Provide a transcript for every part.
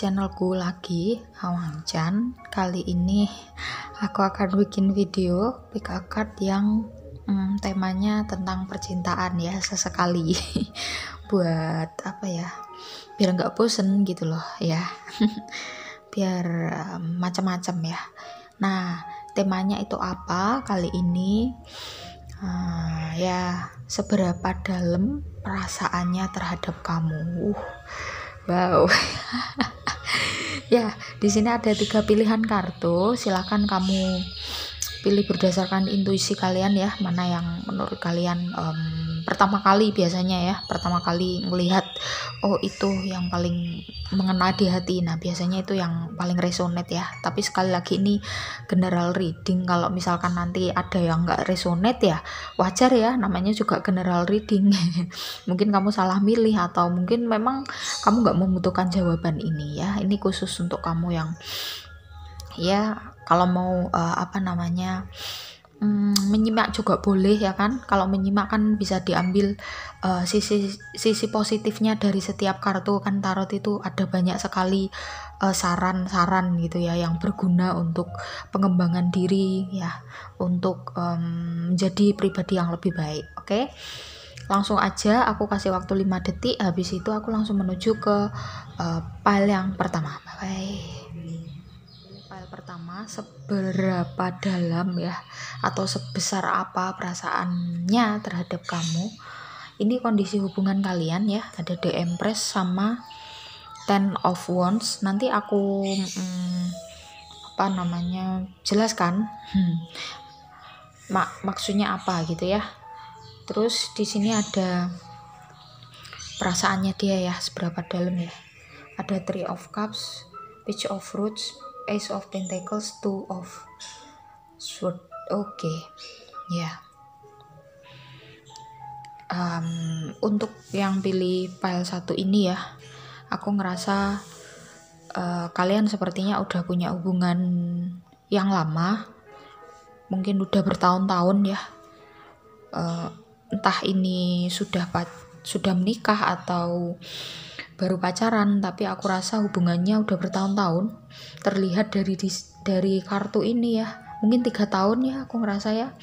channelku lagi, Awang Chan. Kali ini aku akan bikin video pick a card yang temanya tentang percintaan ya, sesekali buat apa ya, biar nggak bosen gitu loh ya. Biar macam-macam ya. Nah, temanya itu apa kali ini? Ya, seberapa dalam perasaannya terhadap kamu. Wow. Ya, di sini ada 3 pilihan kartu. Silakan kamu pilih berdasarkan intuisi kalian ya, mana yang menurut kalian pertama kali biasanya ya, pertama kali melihat oh itu yang paling mengena di hati. Nah, biasanya itu yang paling resonate ya. Tapi sekali lagi ini general reading. Kalau misalkan nanti ada yang nggak resonate ya wajar ya, namanya juga general reading. Mungkin kamu salah milih atau mungkin memang kamu nggak membutuhkan jawaban ini ya. Ini khusus untuk kamu yang ya kalau mau menyimak juga boleh ya kan. Kalau menyimak kan bisa diambil sisi positifnya dari setiap kartu kan. Tarot itu ada banyak sekali saran-saran gitu ya yang berguna untuk pengembangan diri ya, untuk menjadi pribadi yang lebih baik. Oke? Langsung aja aku kasih waktu 5 detik, habis itu aku langsung menuju ke file yang pertama. Bye. File pertama, seberapa dalam ya atau sebesar apa perasaannya terhadap kamu. Ini kondisi hubungan kalian ya, ada The Empress sama Ten of Wands. Nanti aku jelaskan maksudnya apa gitu ya. Terus di sini ada perasaannya dia ya, seberapa dalam ya. Ada Three of Cups, Page of Fruits, Ace of Pentacles, Two of Swords. Oke. Ya. Untuk yang pilih file 1 ini ya, aku ngerasa kalian sepertinya udah punya hubungan yang lama, mungkin udah bertahun-tahun ya. Entah ini sudah menikah atau baru pacaran, tapi aku rasa hubungannya udah bertahun-tahun. Terlihat dari kartu ini ya, mungkin 3 tahun ya aku ngerasa ya.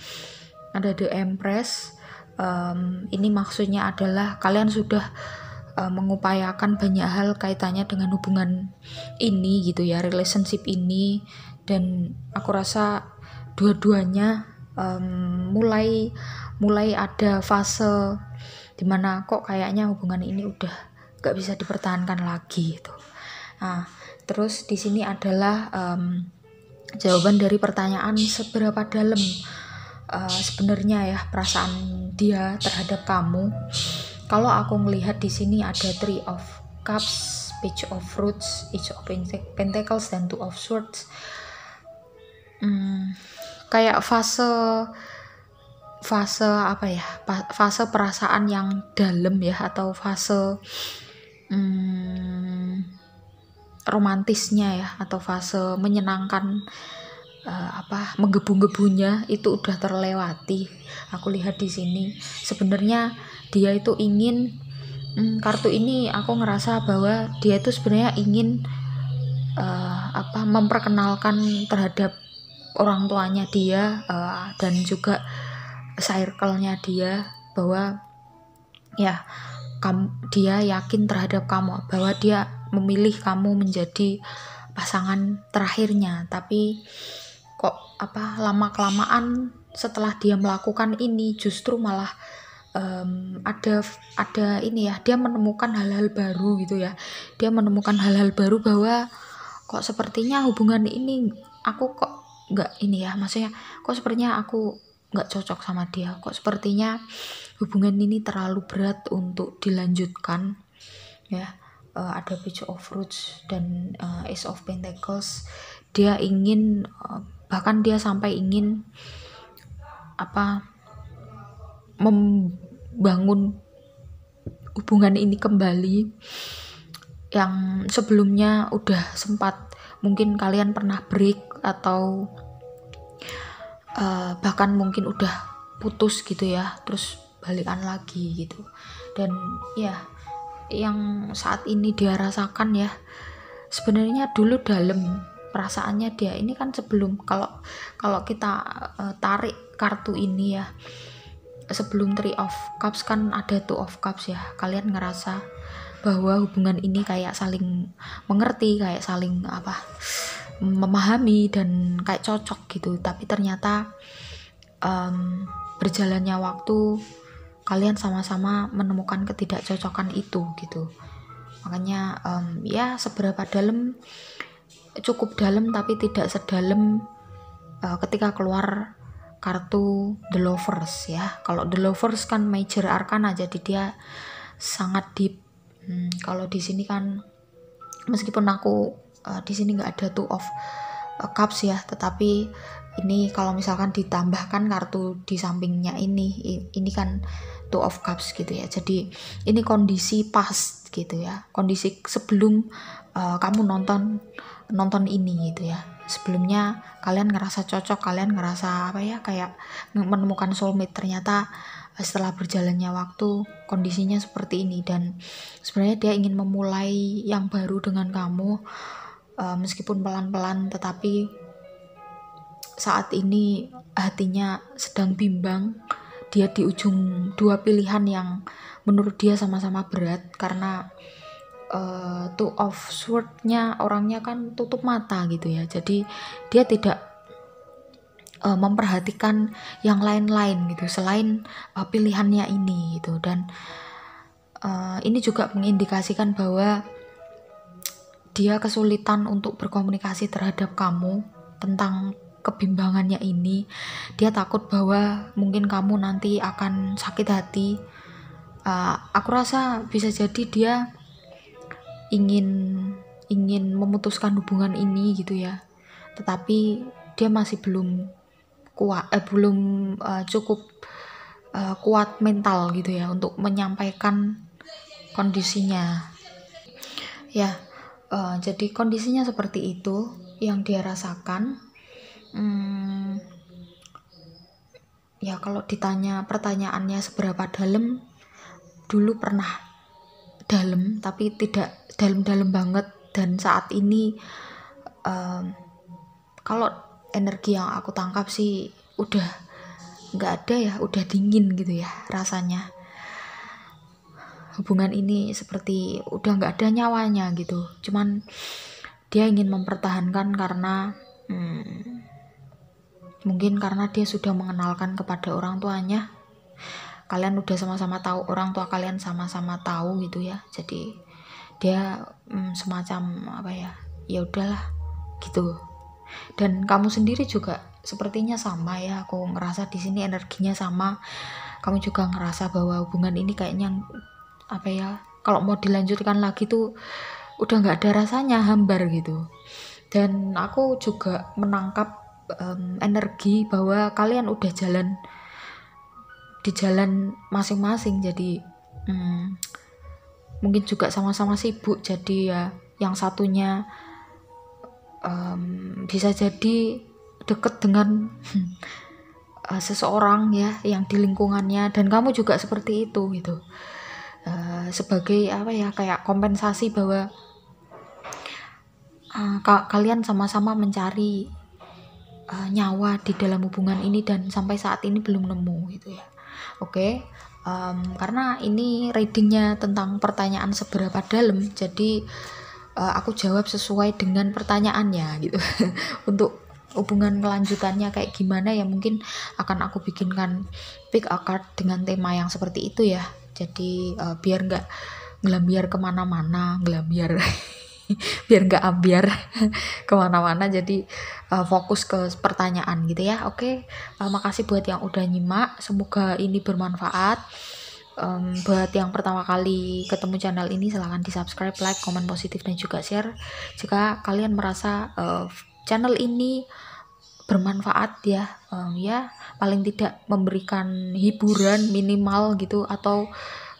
Ada The Empress. Ini maksudnya adalah kalian sudah mengupayakan banyak hal kaitannya dengan hubungan ini gitu ya, relationship ini. Dan aku rasa dua-duanya mulai ada fase dimana kok kayaknya hubungan ini udah gak bisa dipertahankan lagi gitu. Nah, terus di sini adalah jawaban dari pertanyaan seberapa dalam sebenarnya ya perasaan dia terhadap kamu. Kalau aku melihat di sini ada Three of Cups, Page of Fruits, Ace of Pentacles, dan Two of Swords. Kayak fase perasaan yang dalam ya, atau fase romantisnya ya, atau fase menyenangkan, menggebu-gebunya itu udah terlewati. Aku lihat di sini sebenarnya dia itu ingin kartu ini aku ngerasa bahwa dia itu sebenarnya ingin memperkenalkan terhadap orang tuanya dia dan juga circle-nya dia bahwa ya dia yakin terhadap kamu, bahwa dia memilih kamu menjadi pasangan terakhirnya. Tapi kok lama-kelamaan setelah dia melakukan ini justru malah ada ini ya, dia menemukan hal-hal baru gitu ya. Dia menemukan hal-hal baru bahwa kok sepertinya hubungan ini aku kok nggak ini ya, maksudnya kok sepertinya aku nggak cocok sama dia, kok sepertinya hubungan ini terlalu berat untuk dilanjutkan ya. Ada Page of Fruits dan Ace of Pentacles. Dia ingin bahkan dia sampai ingin membangun hubungan ini kembali yang sebelumnya udah sempat mungkin kalian pernah break atau bahkan mungkin udah putus gitu ya, terus balikan lagi gitu. Dan ya yang saat ini dia rasakan ya, sebenarnya dulu dalam perasaannya dia ini kan sebelum, kalau kita tarik kartu ini ya, sebelum Three of Cups kan ada Two of Cups ya. Kalian ngerasa bahwa hubungan ini kayak saling mengerti, kayak saling memahami dan kayak cocok gitu. Tapi ternyata berjalannya waktu kalian sama-sama menemukan ketidakcocokan itu gitu. Makanya ya seberapa dalam, cukup dalam tapi tidak sedalam ketika keluar kartu The Lovers ya. Kalau The Lovers kan major arcana, jadi dia sangat deep. Kalau di sini kan meskipun aku di sini nggak ada Two of Cups ya, tetapi ini kalau misalkan ditambahkan kartu di sampingnya ini kan Two of Cups gitu ya. Jadi ini kondisi pas gitu ya, kondisi sebelum kamu nonton ini gitu ya. Sebelumnya kalian ngerasa cocok, kalian ngerasa kayak menemukan soulmate. Ternyata setelah berjalannya waktu kondisinya seperti ini, dan sebenarnya dia ingin memulai yang baru dengan kamu, meskipun pelan-pelan, tetapi saat ini hatinya sedang bimbang. Dia di ujung dua pilihan yang menurut dia sama-sama berat, karena Two of Swords-nya orangnya kan tutup mata gitu ya. Jadi dia tidak memperhatikan yang lain-lain gitu selain pilihannya ini gitu. Dan ini juga mengindikasikan bahwa dia kesulitan untuk berkomunikasi terhadap kamu tentang kebimbangannya ini. Dia takut bahwa mungkin kamu nanti akan sakit hati. Aku rasa bisa jadi dia ingin memutuskan hubungan ini gitu ya, tetapi dia masih belum cukup kuat mental gitu ya untuk menyampaikan kondisinya ya. Jadi kondisinya seperti itu yang dia rasakan. Ya kalau ditanya pertanyaannya seberapa dalam, dulu pernah dalam tapi tidak dalam-dalam banget, dan saat ini kalau energi yang aku tangkap sih udah nggak ada ya, udah dingin gitu ya rasanya. Hubungan ini seperti udah nggak ada nyawanya gitu. Cuman dia ingin mempertahankan karena mungkin karena dia sudah mengenalkan kepada orang tuanya. Kalian udah sama-sama tahu, orang tua kalian sama-sama tahu gitu ya. Jadi dia semacam ya udahlah gitu. Dan kamu sendiri juga sepertinya sama ya. Aku ngerasa di sini energinya sama. Kamu juga ngerasa bahwa hubungan ini kayaknya kalau mau dilanjutkan lagi tuh udah nggak ada rasanya, hambar gitu. Dan aku juga menangkap energi bahwa kalian udah di jalan masing-masing. Jadi mungkin juga sama-sama sibuk, jadi ya yang satunya bisa jadi deket dengan seseorang ya yang di lingkungannya, dan kamu juga seperti itu gitu. Sebagai kayak kompensasi bahwa kalian sama-sama mencari nyawa di dalam hubungan ini, dan sampai saat ini belum nemu gitu ya. Oke. Karena ini readingnya tentang pertanyaan seberapa dalam, jadi aku jawab sesuai dengan pertanyaannya gitu. Untuk hubungan kelanjutannya kayak gimana ya, mungkin akan aku bikinkan pick a card dengan tema yang seperti itu ya. Jadi biar nggak ngelambiar kemana-mana, biar nggak ambiar kemana-mana, jadi fokus ke pertanyaan gitu ya. Oke. Makasih buat yang udah nyimak, semoga ini bermanfaat. Buat yang pertama kali ketemu channel ini, silahkan di subscribe, like, komen positif, dan juga share jika kalian merasa channel ini bermanfaat ya. Ya paling tidak memberikan hiburan minimal gitu, atau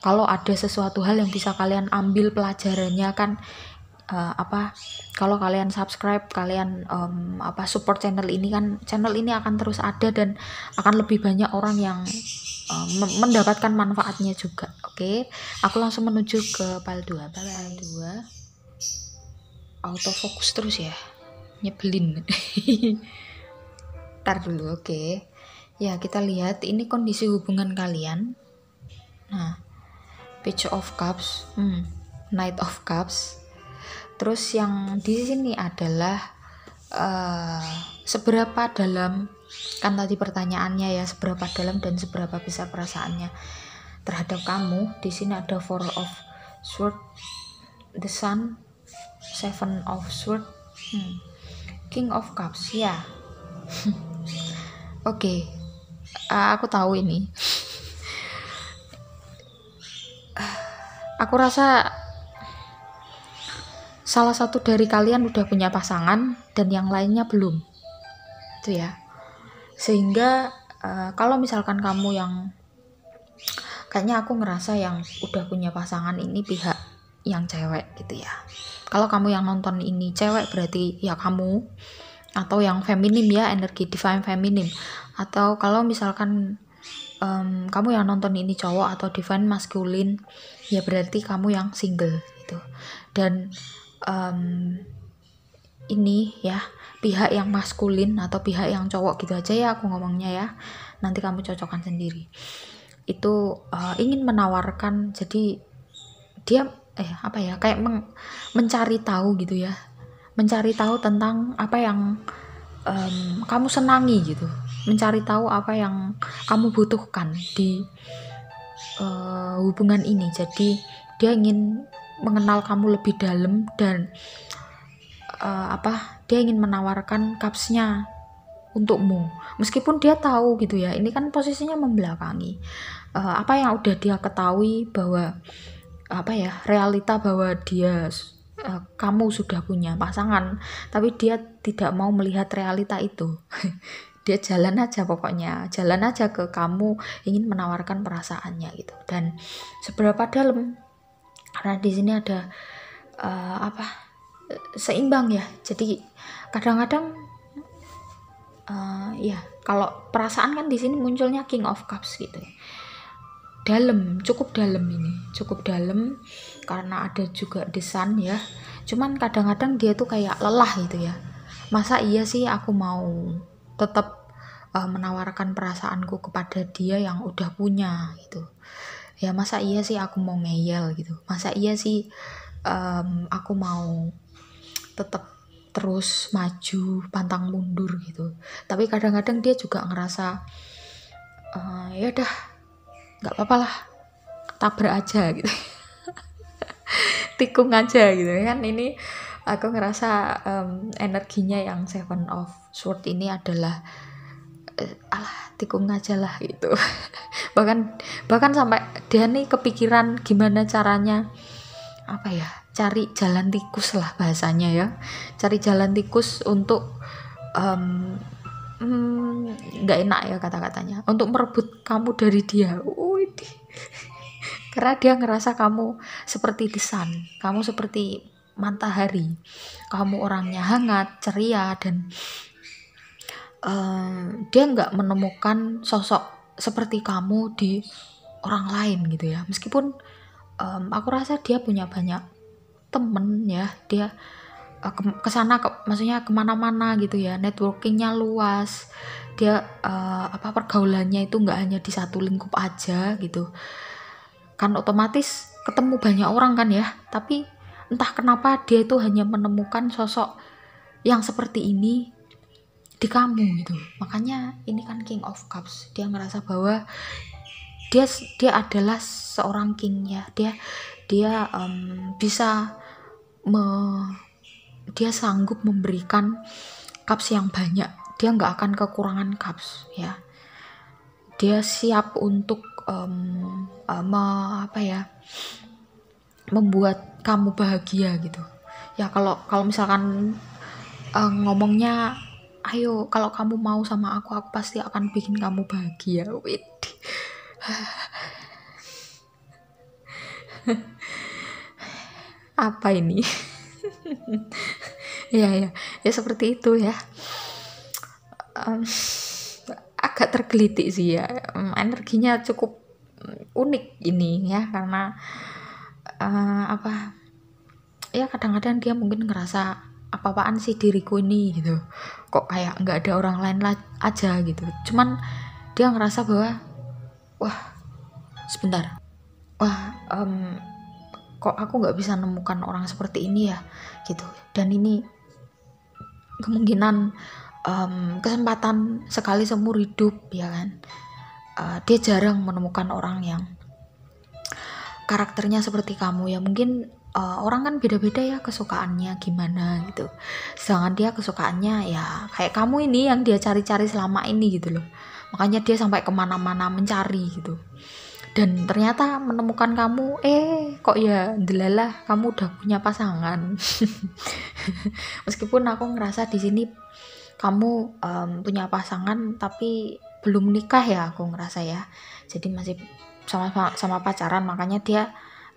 kalau ada sesuatu hal yang bisa kalian ambil pelajarannya kan, kalau kalian subscribe, kalian support channel ini kan, channel ini akan terus ada dan akan lebih banyak orang yang mendapatkan manfaatnya juga. Oke. Aku langsung menuju ke pile 2. autofocus terus ya, nyebelin. Ntar dulu, oke. Ya, kita lihat ini kondisi hubungan kalian. Nah, Page of Cups, Knight of Cups. Terus yang di sini adalah seberapa dalam, kan tadi pertanyaannya ya, seberapa dalam dan seberapa besar perasaannya terhadap kamu. Di sini ada Four of Swords, The Sun, Seven of Swords, King of Cups ya. Oke. Aku tahu ini. Aku rasa salah satu dari kalian udah punya pasangan dan yang lainnya belum. Itu ya. Sehingga kalau misalkan kamu yang kayaknya aku ngerasa yang udah punya pasangan ini pihak yang cewek gitu ya. Kalau kamu yang nonton ini cewek berarti ya kamu, atau yang feminim ya, energi divine feminim. Atau kalau misalkan kamu yang nonton ini cowok atau divine maskulin, ya berarti kamu yang single gitu. Dan ini ya, pihak yang maskulin atau pihak yang cowok gitu aja ya aku ngomongnya ya, nanti kamu cocokkan sendiri. Itu ingin menawarkan, jadi dia kayak mencari tahu gitu ya, mencari tahu tentang apa yang kamu senangi gitu, mencari tahu apa yang kamu butuhkan di hubungan ini. Jadi dia ingin mengenal kamu lebih dalam dan dia ingin menawarkan cupsnya untukmu, meskipun dia tahu gitu ya, ini kan posisinya membelakangi apa yang udah dia ketahui, bahwa realita bahwa dia kamu sudah punya pasangan, tapi dia tidak mau melihat realita itu. Dia jalan aja, pokoknya jalan aja ke kamu, ingin menawarkan perasaannya gitu. Dan seberapa dalam, karena di sini ada seimbang ya. Jadi kadang-kadang kalau perasaan kan di sini munculnya King of Cups gitu. Cukup dalam karena ada juga The Sun ya. Cuman kadang-kadang dia tuh kayak lelah gitu ya. Masa iya sih aku mau tetap menawarkan perasaanku kepada dia yang udah punya gitu. Ya masa iya sih aku mau ngeyel gitu. Masa iya sih aku mau tetap terus maju pantang mundur gitu. Tapi kadang-kadang dia juga ngerasa ya udah, nggak apa-apa lah, tabrak aja gitu. Tikung aja gitu kan. Ini aku ngerasa energinya yang Seven of Swords ini adalah tikung aja lah gitu. bahkan sampai dia nih kepikiran gimana caranya cari jalan tikus lah bahasanya ya, cari jalan tikus untuk nggak enak ya kata-katanya, untuk merebut kamu dari dia. Karena dia ngerasa kamu seperti The Sun, kamu seperti matahari, kamu orangnya hangat, ceria, dan dia nggak menemukan sosok seperti kamu di orang lain gitu ya. Meskipun aku rasa dia punya banyak temen ya, dia kesana maksudnya kemana-mana gitu ya, networkingnya luas, dia pergaulannya itu nggak hanya di satu lingkup aja gitu kan, otomatis ketemu banyak orang kan ya. Tapi entah kenapa dia itu hanya menemukan sosok yang seperti ini di kamu gitu. Makanya ini kan King of Cups, dia ngerasa bahwa dia adalah seorang king ya, dia bisa dia sanggup memberikan cups yang banyak, dia nggak akan kekurangan cups ya. Dia siap untuk membuat kamu bahagia gitu ya. Kalau misalkan ngomongnya, ayo kalau kamu mau sama aku pasti akan bikin kamu bahagia. Apa ini? ya seperti itu ya. Agak tergelitik sih ya, energinya cukup unik ini ya, karena ya kadang-kadang dia mungkin ngerasa apa-apaan sih diriku ini gitu, kok kayak nggak ada orang lain aja gitu. Cuman dia ngerasa bahwa wah sebentar, wah kok aku nggak bisa nemukan orang seperti ini ya gitu, dan ini kemungkinan kesempatan sekali seumur hidup ya kan. Dia jarang menemukan orang yang karakternya seperti kamu ya. Mungkin orang kan beda-beda ya kesukaannya gimana gitu, sedangkan dia kesukaannya ya kayak kamu ini yang dia cari-cari selama ini gitu loh. Makanya dia sampai kemana-mana mencari gitu, dan ternyata menemukan kamu, kok ya delalah kamu udah punya pasangan. Meskipun aku ngerasa di sini kamu punya pasangan tapi belum nikah ya, aku ngerasa ya, jadi masih sama pacaran, makanya dia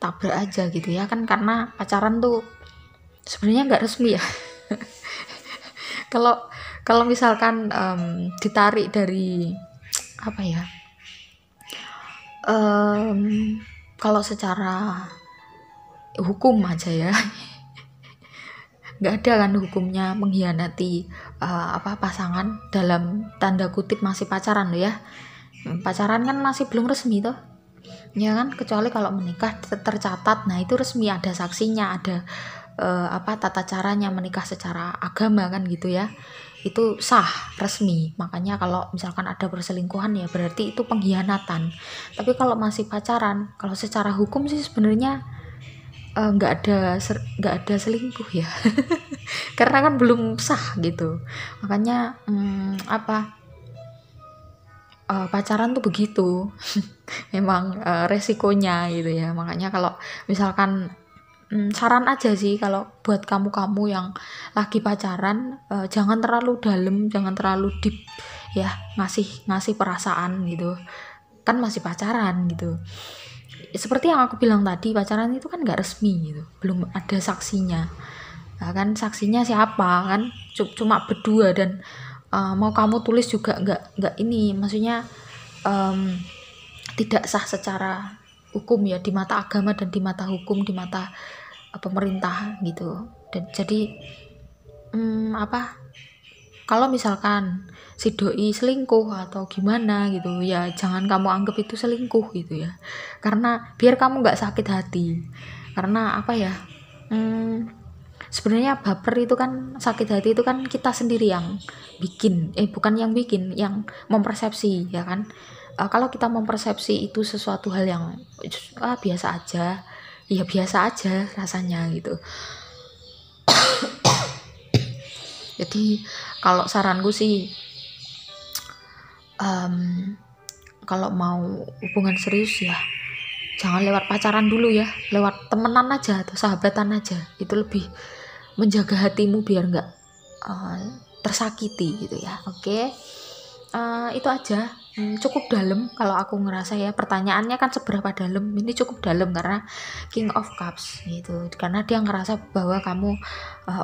tabrak aja gitu ya kan, karena pacaran tuh sebenarnya nggak resmi ya. Kalau misalkan ditarik dari apa ya, kalau secara hukum aja ya, nggak ada kan hukumnya mengkhianati pasangan dalam tanda kutip masih pacaran loh ya. Pacaran kan masih belum resmi toh ya kan, kecuali kalau menikah tercatat, nah itu resmi, ada saksinya, ada tata caranya menikah secara agama kan gitu ya, itu sah resmi. Makanya kalau misalkan ada perselingkuhan ya berarti itu pengkhianatan. Tapi kalau masih pacaran, kalau secara hukum sih sebenarnya nggak ada selingkuh ya. Karena kan belum sah gitu. Makanya pacaran tuh begitu. Memang resikonya gitu ya. Makanya kalau misalkan saran aja sih kalau buat kamu yang lagi pacaran, jangan terlalu dalam, jangan terlalu deep ya, ngasih perasaan gitu kan, masih pacaran gitu. Seperti yang aku bilang tadi, pacaran itu kan nggak resmi gitu, belum ada saksinya. Nah, kan saksinya siapa kan, cuma berdua, dan mau kamu tulis juga nggak ini, maksudnya tidak sah secara hukum ya, di mata agama dan di mata hukum, di mata pemerintah gitu. Dan jadi kalau misalkan si doi selingkuh atau gimana gitu ya, jangan kamu anggap itu selingkuh gitu ya, karena biar kamu nggak sakit hati. Karena sebenarnya baper itu kan, sakit hati itu kan kita sendiri yang bikin, bukan yang bikin, yang mempersepsi ya kan. Kalau kita mempersepsi itu sesuatu hal yang biasa aja, ya biasa aja rasanya gitu. Jadi kalau saranku sih, kalau mau hubungan serius ya jangan lewat pacaran dulu ya, lewat temenan aja atau sahabatan aja, itu lebih menjaga hatimu biar nggak tersakiti gitu ya. Oke. Itu aja. Cukup dalam kalau aku ngerasa ya. Pertanyaannya kan seberapa dalam, ini cukup dalam karena King of Cups gitu, karena dia ngerasa bahwa kamu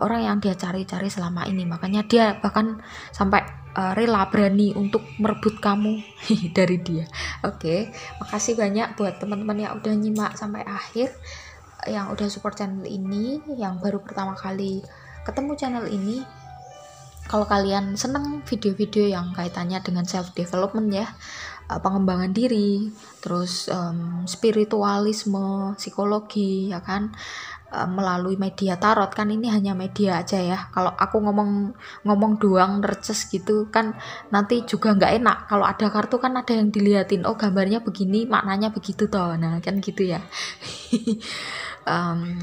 orang yang dia cari-cari selama ini, makanya dia bahkan sampai rela, berani untuk merebut kamu dari dia. Oke. Makasih banyak buat teman-teman yang udah nyimak sampai akhir, yang udah support channel ini, yang baru pertama kali ketemu channel ini. Kalau kalian seneng video-video yang kaitannya dengan self development ya, pengembangan diri, terus spiritualisme, psikologi ya kan, melalui media tarot kan, ini hanya media aja ya. Kalau aku ngomong doang reces gitu kan nanti juga nggak enak. Kalau ada kartu kan ada yang dilihatin, oh gambarnya begini, maknanya begitu toh. Nah kan gitu ya.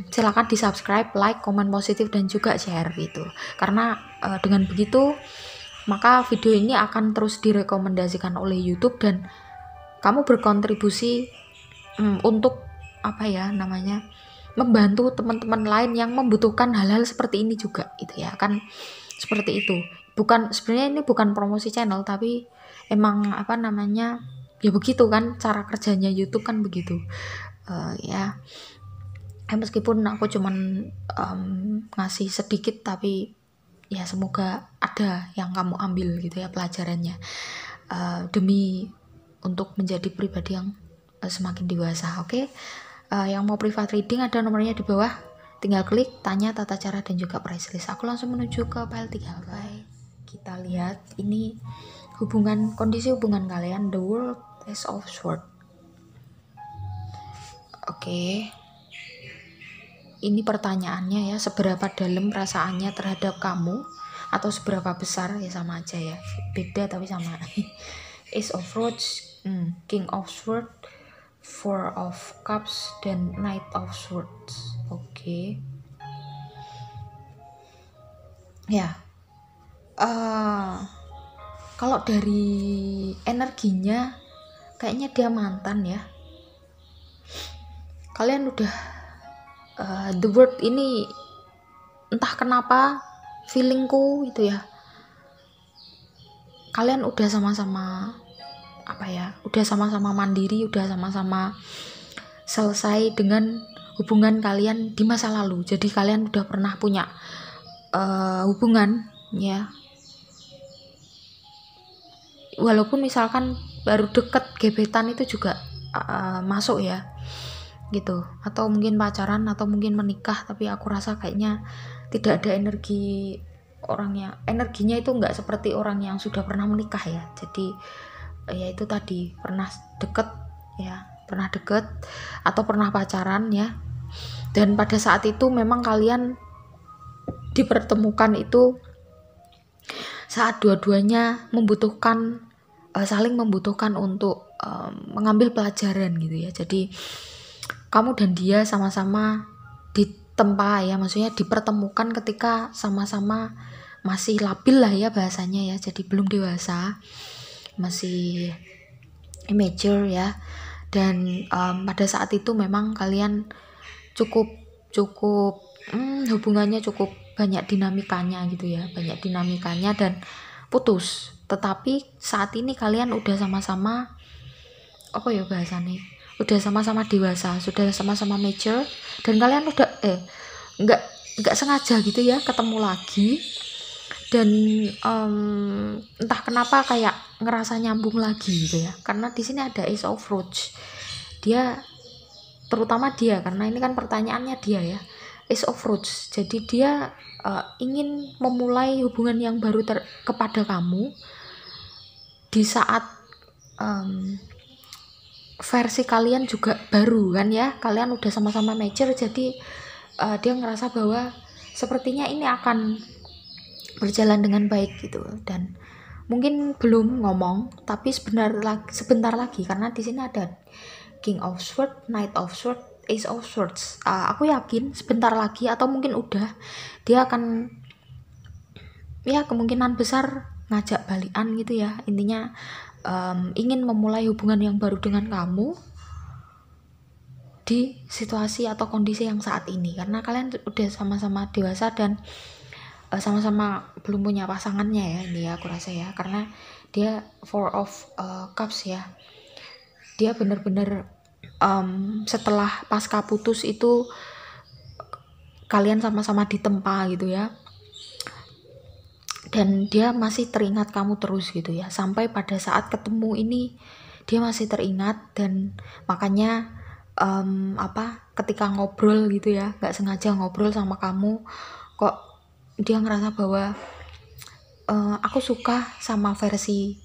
Silakan di subscribe, like, komen positif, dan juga share gitu, karena dengan begitu maka video ini akan terus direkomendasikan oleh YouTube dan kamu berkontribusi untuk membantu teman-teman lain yang membutuhkan hal-hal seperti ini juga gitu ya kan. Seperti itu. Sebenarnya ini bukan promosi channel, tapi emang ya begitu kan cara kerjanya YouTube kan begitu. Meskipun aku cuman ngasih sedikit, tapi ya semoga ada yang kamu ambil gitu ya pelajarannya, demi untuk menjadi pribadi yang semakin dewasa. Oke. Yang mau private reading ada nomornya di bawah, tinggal klik tanya tata cara dan juga price list. Aku langsung menuju ke file 3. Kita lihat ini kondisi hubungan kalian, the world Ace of Swords. Oke. Ini pertanyaannya ya, seberapa dalam perasaannya terhadap kamu, atau seberapa besar, ya sama aja ya, beda tapi sama. Ace of Swords, King of Swords, Four of Cups, dan Knight of Swords. Oke. Ya, kalau dari energinya kayaknya dia mantan ya. Kalian udah the word ini, entah kenapa feelingku itu ya, kalian udah sama-sama udah sama-sama mandiri, udah sama-sama selesai dengan hubungan kalian di masa lalu. Jadi kalian udah pernah punya hubungan ya, walaupun misalkan baru deket, gebetan itu juga masuk ya gitu, atau mungkin pacaran atau mungkin menikah, tapi aku rasa kayaknya tidak ada energinya itu nggak seperti orang yang sudah pernah menikah ya. Jadi ya itu tadi, pernah deket atau pernah pacaran ya, dan pada saat itu memang kalian dipertemukan itu saat dua-duanya saling membutuhkan untuk mengambil pelajaran gitu ya. Jadi kamu dan dia sama-sama ditempa ya, maksudnya dipertemukan ketika sama-sama masih labil lah ya bahasanya ya, jadi belum dewasa, masih immature ya. Dan pada saat itu memang kalian cukup hubungannya cukup banyak dinamikanya gitu ya, dan putus. Tetapi saat ini kalian udah sama-sama udah sama-sama dewasa, sudah sama-sama mature, dan kalian udah nggak sengaja gitu ya ketemu lagi, dan entah kenapa kayak ngerasa nyambung lagi gitu ya, karena di sini ada Ace of Swords. Terutama dia, karena ini kan pertanyaannya dia ya, Ace of Swords. Jadi dia ingin memulai hubungan yang baru kepada kamu di saat versi kalian juga baru kan ya, kalian udah sama-sama mature. Jadi dia ngerasa bahwa sepertinya ini akan berjalan dengan baik gitu, dan mungkin belum ngomong, tapi sebentar lagi karena di sini ada King of Swords, Knight of Swords, Ace of Swords. Aku yakin sebentar lagi atau mungkin udah, dia akan ya kemungkinan besar ngajak balikan gitu ya. Intinya ingin memulai hubungan yang baru dengan kamu di situasi atau kondisi yang saat ini, karena kalian udah sama-sama dewasa dan sama-sama belum punya pasangannya ya ini ya, aku rasa ya, karena dia Four of Cups ya. Dia bener-bener setelah pasca putus itu kalian sama-sama ditempa gitu ya, dan dia masih teringat kamu terus gitu ya, sampai pada saat ketemu ini dia masih teringat. Dan makanya ketika ngobrol gitu ya, nggak sengaja ngobrol sama kamu, kok dia ngerasa bahwa aku suka sama versi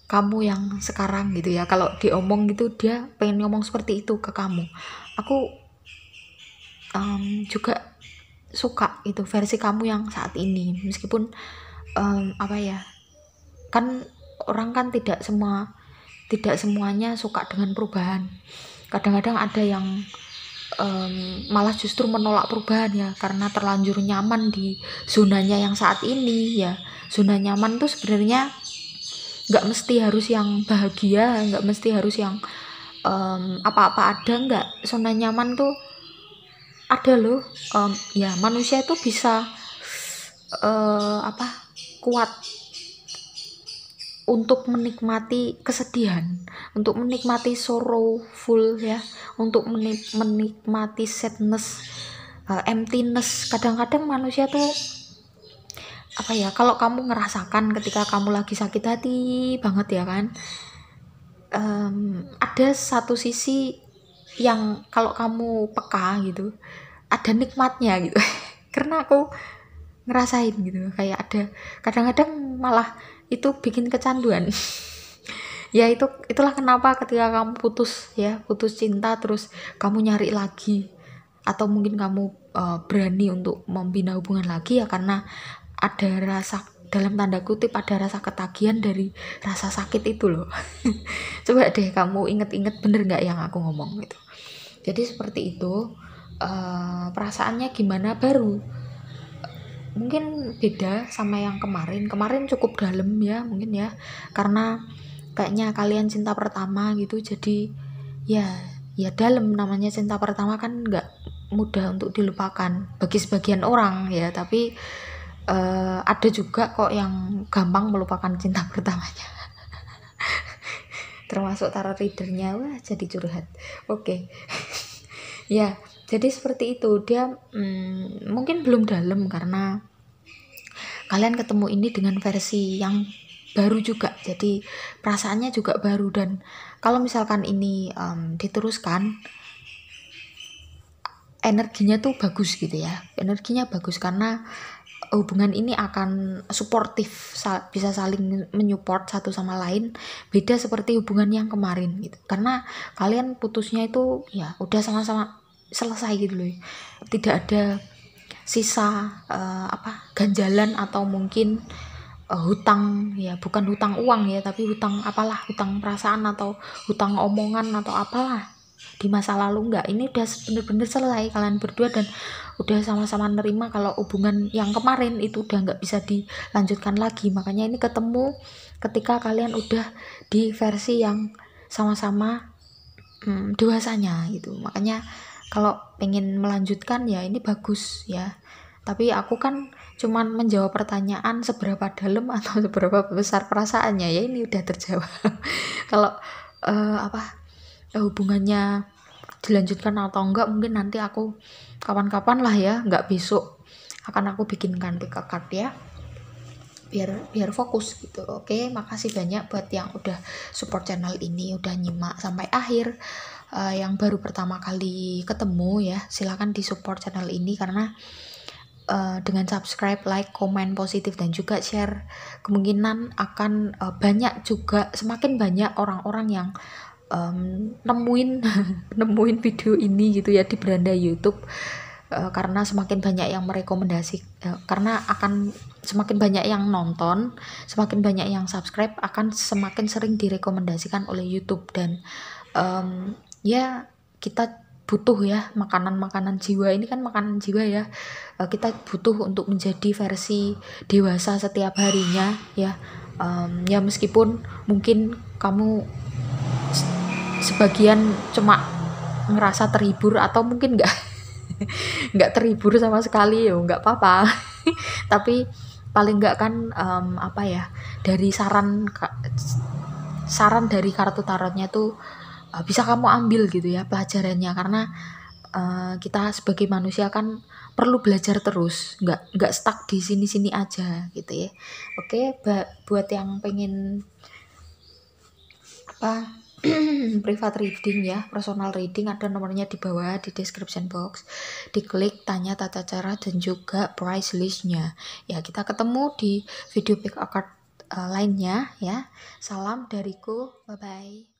kamu yang sekarang gitu ya. Kalau diomong gitu, dia pengen ngomong seperti itu ke kamu. Aku juga suka itu versi kamu yang saat ini, meskipun kan orang kan tidak semuanya suka dengan perubahan. Kadang-kadang ada yang malah justru menolak perubahan ya, karena terlanjur nyaman di zonanya yang saat ini ya. Zona nyaman tuh sebenarnya nggak mesti harus yang bahagia, nggak mesti harus yang apa-apa ada, nggak. Zona nyaman tuh ada loh, ya manusia itu bisa kuat untuk menikmati kesedihan, untuk menikmati sorrowful ya, untuk menikmati sadness, emptiness. Kadang-kadang manusia tuh kalau kamu ngerasakan ketika kamu lagi sakit hati banget ya kan, ada satu sisi yang kalau kamu peka gitu, ada nikmatnya gitu. Karena aku ngerasain gitu, kayak ada kadang-kadang malah itu bikin kecanduan. Ya itulah kenapa ketika kamu putus cinta terus kamu nyari lagi, atau mungkin kamu berani untuk membina hubungan lagi, ya karena ada rasa, dalam tanda kutip, ada rasa ketagihan dari rasa sakit itu loh. Coba deh kamu inget-inget, bener nggak yang aku ngomong gitu. Jadi seperti itu. Perasaannya gimana baru mungkin beda sama yang kemarin cukup dalam ya mungkin ya, karena kayaknya kalian cinta pertama gitu, jadi ya dalam, namanya cinta pertama kan nggak mudah untuk dilupakan bagi sebagian orang ya, tapi ada juga kok yang gampang melupakan cinta pertamanya. Termasuk tarot readernya, wah jadi curhat. Oke. Ya jadi seperti itu, dia mungkin belum dalam karena kalian ketemu ini dengan versi yang baru juga, jadi perasaannya juga baru. Dan kalau misalkan ini diteruskan, energinya tuh bagus gitu ya, energinya bagus karena hubungan ini akan suportif, bisa saling menyupport satu sama lain, beda seperti hubungan yang kemarin gitu, karena kalian putusnya itu ya udah sama-sama selesai gitu loh, tidak ada sisa ganjalan atau mungkin hutang, ya bukan hutang uang ya, tapi hutang apalah, hutang perasaan atau hutang omongan atau apalah di masa lalu. Enggak, ini udah bener-bener selesai kalian berdua, dan udah sama-sama nerima kalau hubungan yang kemarin itu udah nggak bisa dilanjutkan lagi. Makanya ini ketemu ketika kalian udah di versi yang sama-sama dewasanya gitu. Makanya kalau pengen melanjutkan ya ini bagus ya, tapi aku kan cuman menjawab pertanyaan seberapa dalam atau seberapa besar perasaannya, ya ini udah terjawab. Kalau hubungannya dilanjutkan atau enggak, mungkin nanti aku kapan-kapan lah ya, nggak besok, akan aku bikinkan pick a card ya, biar fokus gitu. Oke, makasih banyak buat yang udah support channel ini, udah nyimak sampai akhir. Yang baru pertama kali ketemu ya, silakan di support channel ini, karena dengan subscribe, like, komen positif dan juga share, kemungkinan akan banyak juga, semakin banyak orang-orang yang nemuin video ini gitu ya di beranda YouTube, karena semakin banyak yang merekomendasi, karena akan semakin banyak yang nonton, semakin banyak yang subscribe, akan semakin sering direkomendasikan oleh YouTube. Dan ya kita butuh ya makanan jiwa, ini kan makanan jiwa ya, kita butuh untuk menjadi versi dewasa setiap harinya ya. Ya meskipun mungkin kamu sebagian cuma ngerasa terhibur, atau mungkin nggak terhibur sama sekali, ya nggak apa-apa. Tapi paling nggak kan dari saran dari kartu tarotnya tuh bisa kamu ambil gitu ya pelajarannya, karena kita sebagai manusia kan perlu belajar terus, nggak stuck di sini aja gitu ya. Oke, buat yang pengen private reading ya, personal reading, ada nomornya di bawah di description box, diklik, tanya tata cara dan juga price listnya ya. Kita ketemu di video pick a card lainnya ya. Salam dariku, bye bye.